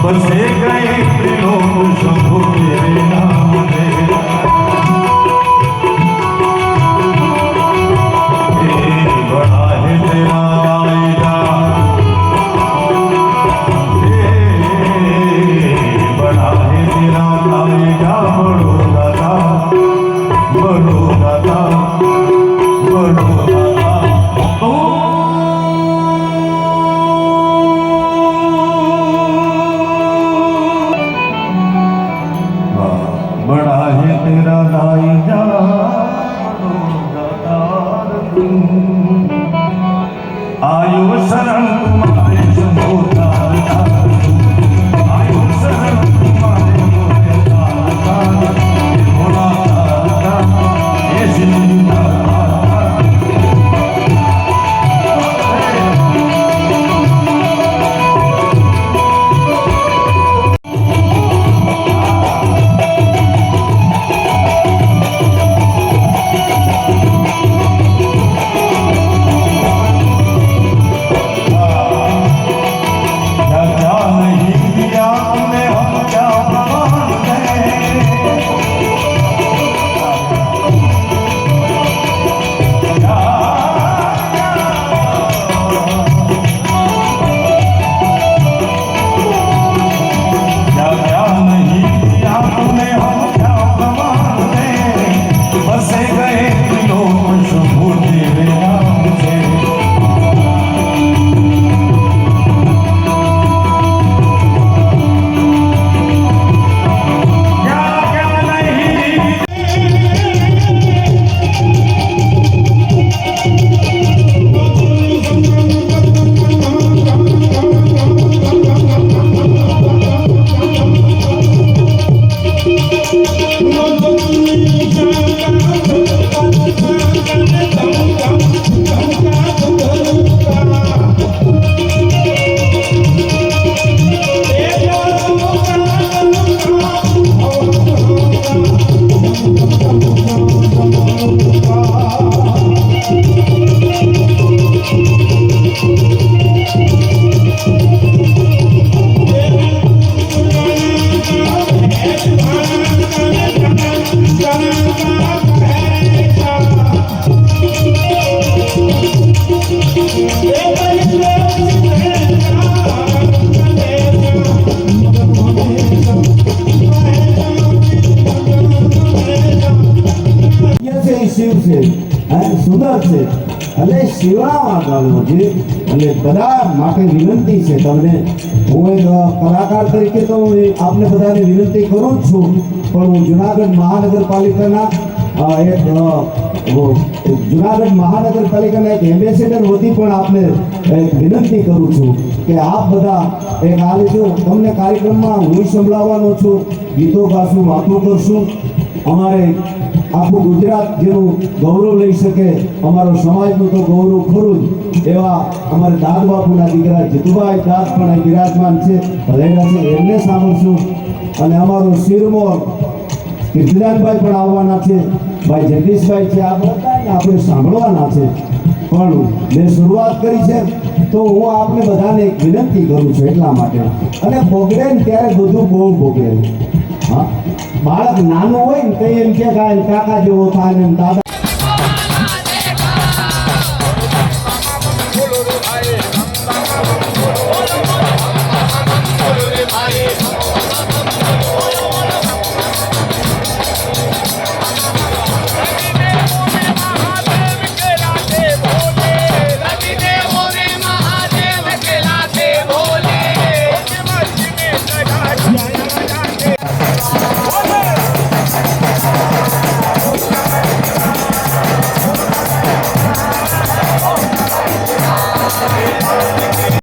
बसे गए त्रिलोक शंभु तेरे नाम बड़ा है तेरा दायरा, बड़ा है तेरा दायरा, बड़ो दादा बड़ो दादा बड़ो दादा। बड़ा है तेरा दायरा, आयो शरण तुम्हारे शंभो दाता, आयो शरण तुम्हारे मोरे दाता, भोला दाता ये जिंदा શિવ છે અને સુંદર છે અને શિવરામ ગામનો છે અને બધા માટે વિનંતી છે તમને હું એક કલાકાર તરીકે તો આપને બધાને વિનંતી કરું જ છું, પણ હું જુનાગઢ મહાનગરપાલિકાના એક એમ્બેસેડર વતી પણ આપને વિનંતી કરું છું કે આપ બધા એક આ લીધું તમને કાર્યક્રમમાં હું સંભળાવવાનો છું, ગીતો ગાશું, વાતો કરશું, અમારે આખું ગુજરાત જેનું ગૌરવ લઈ શકે, અમારો સમાજનું તો ગૌરવ ખરું જ એવા અમારે દાદ બાપુના દીકરા જીતુભાઈ દાસ પણ અહીં બિરાજમાન છે, રહેલા છે, એમને સાંભળશું. અને અમારો શિરમોર કીર્તિદાનભાઈ પણ આવવાના છે, ભાઈ જગદીશભાઈ છે, આ બધાને આપણે સાંભળવાના છે. પણ મેં શરૂઆત કરી છે તો હું આપને બધાને એક વિનંતી કરું છું એટલા માટે. અને બગડે ને ત્યારે બધું બહુ બગડે. હા, બાળક નાનું હોય ને તો એમ કે કાકા જેવો થાય ને દાદા